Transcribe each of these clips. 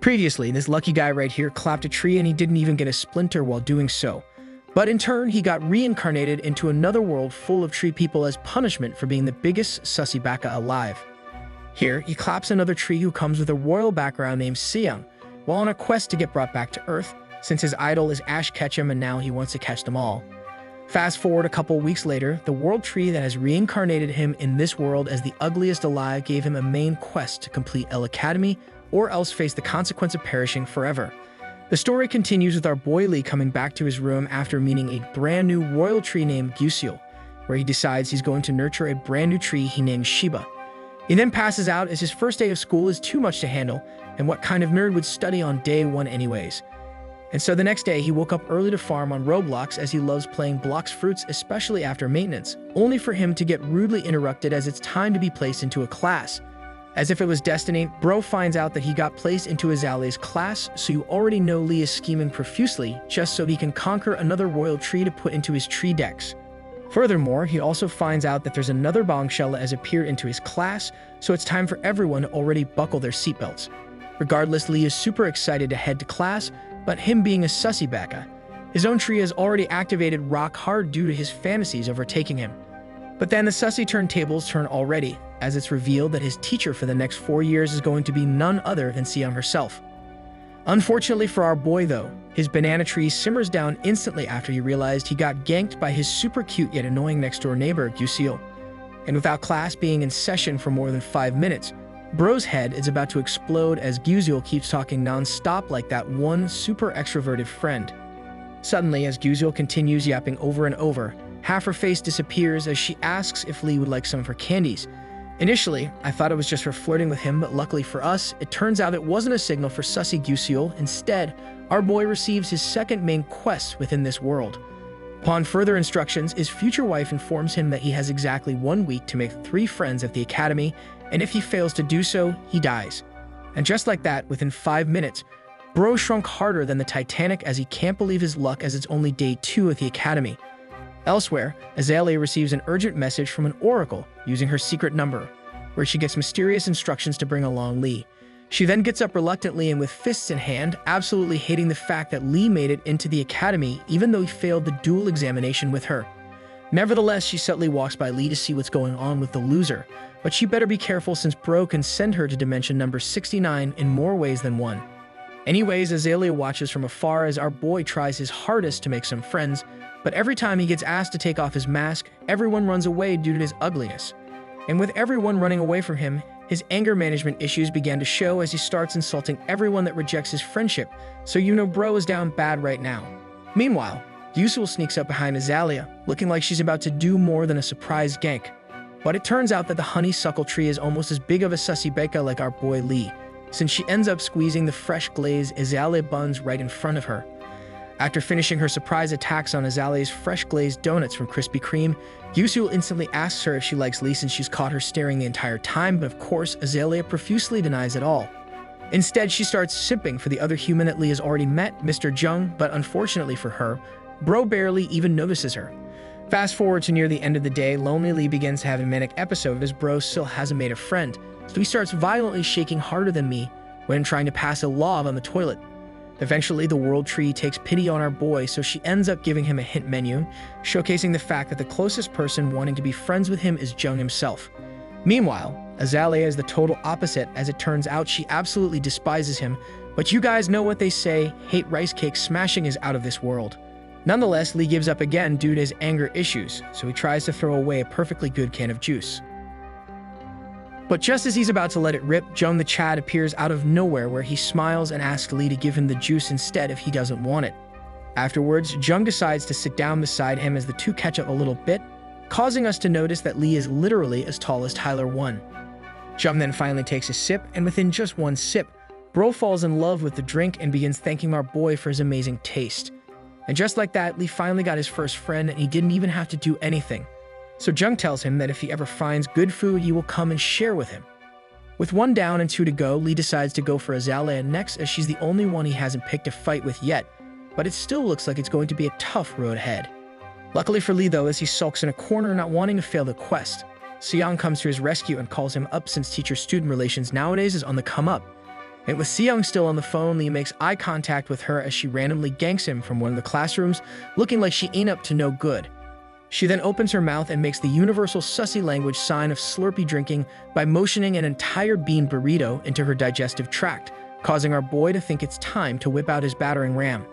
Previously, this lucky guy right here clapped a tree and he didn't even get a splinter while doing so. But in turn, he got reincarnated into another world full of tree people as punishment for being the biggest sussy baka alive. Here, he claps another tree who comes with a royal background named Seong, while on a quest to get brought back to Earth, since his idol is Ash Ketchum and now he wants to catch them all. Fast forward a couple weeks later, the world tree that has reincarnated him in this world as the ugliest alive gave him a main quest to complete El Academy or else face the consequence of perishing forever. The story continues with our boy Lee coming back to his room after meeting a brand new royal tree named Guseol, where he decides he's going to nurture a brand new tree he named Shiba. He then passes out as his first day of school is too much to handle, and what kind of nerd would study on day one anyways? And so the next day, he woke up early to farm on Roblox as he loves playing blocks fruits, especially after maintenance, only for him to get rudely interrupted as it's time to be placed into a class. As if it was destiny, Bro finds out that he got placed into Azalea's class, so you already know Lee is scheming profusely just so he can conquer another royal tree to put into his tree decks. Furthermore, he also finds out that there's another bombshell that has appeared into his class, so it's time for everyone to already buckle their seatbelts. Regardless, Lee is super excited to head to class, but him being a sussy baka, his own tree has already activated rock hard due to his fantasies overtaking him. But then the sussy turntables turn already, as it's revealed that his teacher for the next 4 years is going to be none other than Seong herself. Unfortunately for our boy though, his banana tree simmers down instantly after he realized he got ganked by his super cute yet annoying next-door neighbor, Guseol. And without class being in session for more than 5 minutes, Bro's head is about to explode as Guseol keeps talking non-stop like that one super extroverted friend. Suddenly, as Guseol continues yapping over and over, half her face disappears as she asks if Lee would like some of her candies. Initially, I thought it was just for flirting with him, but luckily for us, it turns out it wasn't a signal for sussy Guseol. Instead, our boy receives his second main quest within this world. Upon further instructions, his future wife informs him that he has exactly 1 week to make 3 friends at the academy, and if he fails to do so, he dies. And just like that, within 5 minutes, Bro shrunk harder than the Titanic as he can't believe his luck as it's only day 2 at the academy. Elsewhere, Azalea receives an urgent message from an oracle using her secret number, where she gets mysterious instructions to bring along Lee. She then gets up reluctantly and with fists in hand, absolutely hating the fact that Lee made it into the academy even though he failed the dual examination with her. Nevertheless, she subtly walks by Lee to see what's going on with the loser, but she better be careful since Bro can send her to dimension number 69 in more ways than one. Anyways, Azalea watches from afar as our boy tries his hardest to make some friends, but every time he gets asked to take off his mask, everyone runs away due to his ugliness. And with everyone running away from him, his anger management issues began to show as he starts insulting everyone that rejects his friendship, so you know Bro is down bad right now. Meanwhile, Guseol sneaks up behind Azalea, looking like she's about to do more than a surprise gank. But it turns out that the honeysuckle tree is almost as big of a sussy beka like our boy Lee, since she ends up squeezing the fresh glazed Azalea buns right in front of her. After finishing her surprise attacks on Azalea's fresh glazed donuts from Krispy Kreme, Guseol instantly asks her if she likes Lee since she's caught her staring the entire time, but of course, Azalea profusely denies it all. Instead, she starts simping for the other human that Lee has already met, Mr. Jung, but unfortunately for her, Bro barely even notices her. Fast forward to near the end of the day, lonely Lee begins to have a manic episode as Bro still hasn't made a friend, so he starts violently shaking harder than me when trying to pass a log on the toilet. Eventually, the world tree takes pity on our boy, so she ends up giving him a hint menu, showcasing the fact that the closest person wanting to be friends with him is Jung himself. Meanwhile, Azalea is the total opposite, as it turns out she absolutely despises him, but you guys know what they say, hate rice cake smashing is out of this world. Nonetheless, Lee gives up again due to his anger issues, so he tries to throw away a perfectly good can of juice. But just as he's about to let it rip, Jung the Chad appears out of nowhere where he smiles and asks Lee to give him the juice instead if he doesn't want it. Afterwards, Jung decides to sit down beside him as the two catch up a little bit, causing us to notice that Lee is literally as tall as Tyler 1. Jung then finally takes a sip, and within just one sip, Bro falls in love with the drink and begins thanking our boy for his amazing taste. And just like that, Lee finally got his first friend and he didn't even have to do anything. So Jung tells him that if he ever finds good food, he will come and share with him. With 1 down and 2 to go, Lee decides to go for Azalea next as she's the only one he hasn't picked a fight with yet, but it still looks like it's going to be a tough road ahead. Luckily for Lee though, as he sulks in a corner not wanting to fail the quest, Seong comes to his rescue and calls him up since teacher-student relations nowadays is on the come up. And with Seong still on the phone, Lee makes eye contact with her as she randomly ganks him from one of the classrooms, looking like she ain't up to no good. She then opens her mouth and makes the universal sussy language sign of slurpee drinking by motioning an entire bean burrito into her digestive tract, causing our boy to think it's time to whip out his battering ram.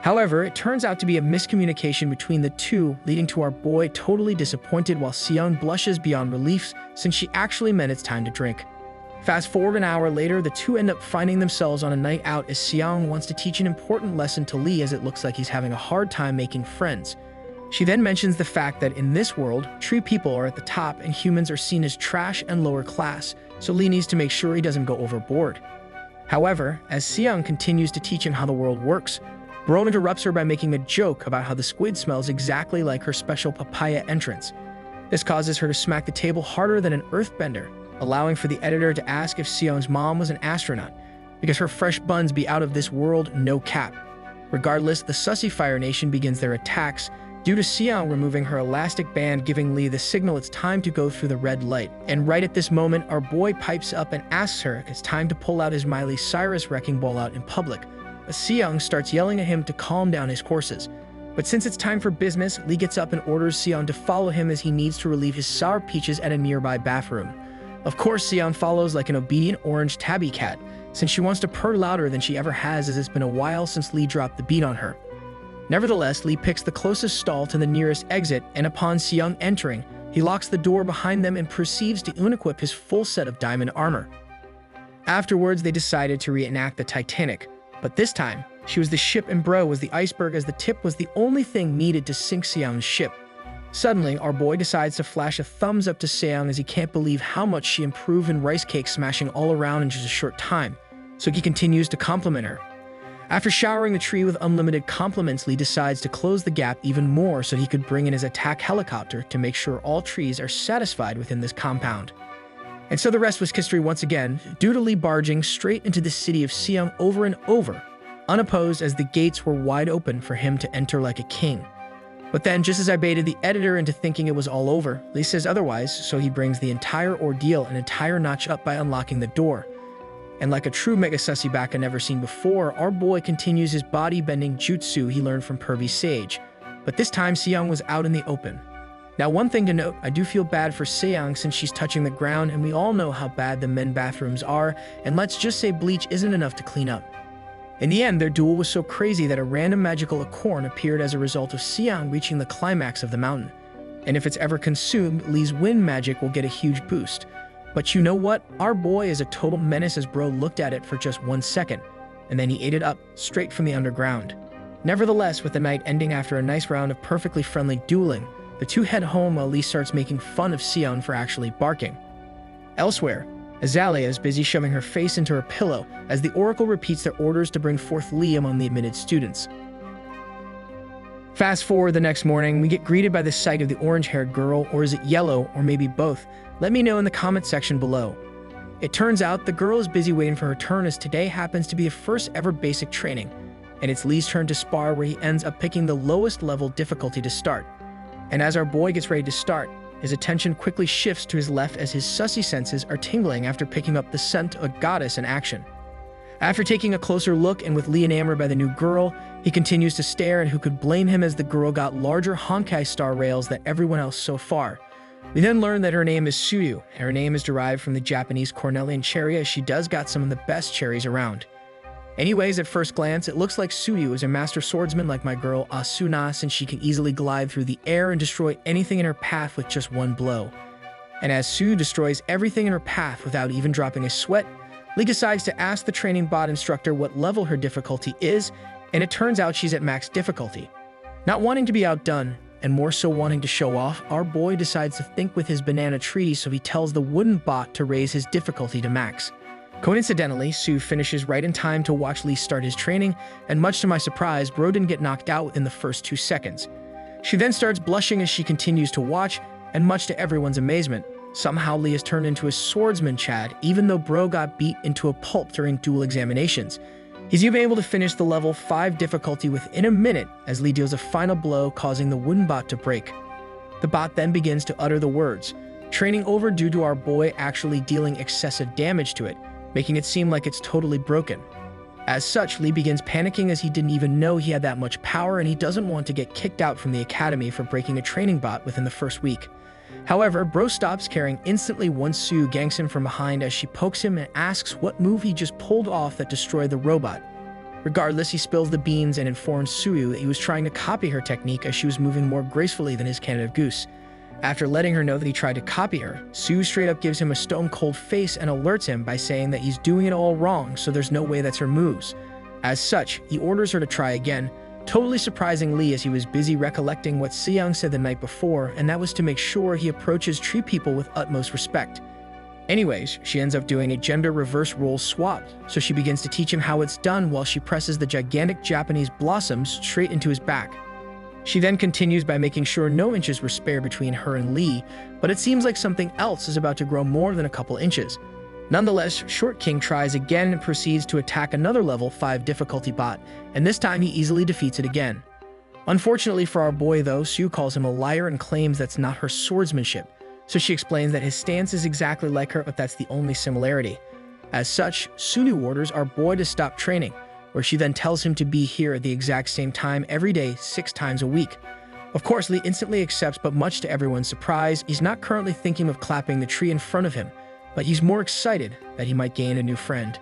However, it turns out to be a miscommunication between the two, leading to our boy totally disappointed while Seong blushes beyond relief since she actually meant it's time to drink. Fast forward an hour later, the two end up finding themselves on a night out as Seong wants to teach an important lesson to Lee as it looks like he's having a hard time making friends. She then mentions the fact that in this world, tree people are at the top and humans are seen as trash and lower class, so Lee needs to make sure he doesn't go overboard. However, as Seong continues to teach him how the world works, Bro interrupts her by making a joke about how the squid smells exactly like her special papaya entrance. This causes her to smack the table harder than an earthbender, allowing for the editor to ask if Seong's mom was an astronaut, because her fresh buns be out of this world, no cap. Regardless, the Sussy Fire Nation begins their attacks, due to Seong removing her elastic band, giving Lee the signal it's time to go through the red light. And right at this moment, our boy pipes up and asks her if it's time to pull out his Miley Cyrus wrecking ball out in public. But Seong starts yelling at him to calm down his horses. But since it's time for business, Lee gets up and orders Seong to follow him as he needs to relieve his sour peaches at a nearby bathroom. Of course, Seong follows like an obedient orange tabby cat, since she wants to purr louder than she ever has as it's been a while since Lee dropped the beat on her. Nevertheless, Lee picks the closest stall to the nearest exit, and upon Seong entering, he locks the door behind them and proceeds to unequip his full set of diamond armor. Afterwards, they decided to reenact the Titanic, but this time, she was the ship and Bro was the iceberg, as the tip was the only thing needed to sink Seong's ship. Suddenly, our boy decides to flash a thumbs up to Seong as he can't believe how much she improved in rice cake smashing all around in just a short time, so he continues to compliment her. After showering the tree with unlimited compliments, Lee decides to close the gap even more so he could bring in his attack helicopter to make sure all trees are satisfied within this compound. And so the rest was history once again, due to Lee barging straight into the city of Seong over and over, unopposed as the gates were wide open for him to enter like a king. But then, just as I baited the editor into thinking it was all over, Lee says otherwise, so he brings the entire ordeal an entire notch up by unlocking the door. And like a true Mega Sussy Baka never seen before, our boy continues his body-bending jutsu he learned from Pervy Sage. But this time, Seong was out in the open. Now, one thing to note, I do feel bad for Seong since she's touching the ground, and we all know how bad the men bathrooms are, and let's just say bleach isn't enough to clean up. In the end, their duel was so crazy that a random magical acorn appeared as a result of Seong reaching the climax of the mountain. And if it's ever consumed, Lee's wind magic will get a huge boost. But you know what? Our boy is a total menace as Bro looked at it for just 1 second, and then he ate it up, straight from the underground. Nevertheless, with the night ending after a nice round of perfectly friendly dueling, the two head home while Lee starts making fun of Seong for actually barking. Elsewhere, Azalea is busy shoving her face into her pillow as the Oracle repeats their orders to bring forth Lee among the admitted students. Fast forward the next morning, we get greeted by the sight of the orange-haired girl, or is it yellow, or maybe both? Let me know in the comment section below. It turns out the girl is busy waiting for her turn as today happens to be the first ever basic training, and it's Lee's turn to spar where he ends up picking the lowest level difficulty to start. And as our boy gets ready to start, his attention quickly shifts to his left as his sussy senses are tingling after picking up the scent of a goddess in action. After taking a closer look and with Lee enamored by the new girl, he continues to stare, and who could blame him as the girl got larger Honkai star rails than everyone else so far. We then learn that her name is Suyu, and her name is derived from the Japanese Cornelian cherry, as she does got some of the best cherries around. Anyways, at first glance, it looks like Suyu is a master swordsman like my girl Asuna, since she can easily glide through the air and destroy anything in her path with just one blow. And as Suyu destroys everything in her path without even dropping a sweat, Lee decides to ask the training bot instructor what level her difficulty is, and it turns out she's at max difficulty. Not wanting to be outdone, and more so wanting to show off, our boy decides to think with his banana tree, so he tells the wooden bot to raise his difficulty to max. Coincidentally, Sue finishes right in time to watch Lee start his training, and much to my surprise, Bro didn't get knocked out within the first 2 seconds. She then starts blushing as she continues to watch, and much to everyone's amazement, somehow Lee has turned into a swordsman Chad, even though Bro got beat into a pulp during dual examinations. He's even able to finish the level 5 difficulty within a minute as Lee deals a final blow, causing the wooden bot to break. The bot then begins to utter the words, training over due to our boy actually dealing excessive damage to it, making it seem like it's totally broken. As such, Lee begins panicking as he didn't even know he had that much power and he doesn't want to get kicked out from the academy for breaking a training bot within the first week. However, Bro stops caring instantly once Sue ganks him from behind as she pokes him and asks what move he just pulled off that destroyed the robot. Regardless, he spills the beans and informs Suyu that he was trying to copy her technique as she was moving more gracefully than his Canada Goose. After letting her know that he tried to copy her, Suyu straight up gives him a stone-cold face and alerts him by saying that he's doing it all wrong, so there's no way that's her moves. As such, he orders her to try again, totally surprising Lee as he was busy recollecting what Seong said the night before, and that was to make sure he approaches tree people with utmost respect. Anyways, she ends up doing a gender reverse role swap, so she begins to teach him how it's done while she presses the gigantic Japanese blossoms straight into his back. She then continues by making sure no inches were spared between her and Lee, but it seems like something else is about to grow more than a couple inches. Nonetheless, Short King tries again and proceeds to attack another level 5 difficulty bot, and this time he easily defeats it again. Unfortunately for our boy though, Sue calls him a liar and claims that's not her swordsmanship, so she explains that his stance is exactly like her, but that's the only similarity. As such, Sunu orders our boy to stop training, where she then tells him to be here at the exact same time every day, 6 times a week. Of course, Lee instantly accepts, but much to everyone's surprise, he's not currently thinking of clapping the tree in front of him, but he's more excited that he might gain a new friend.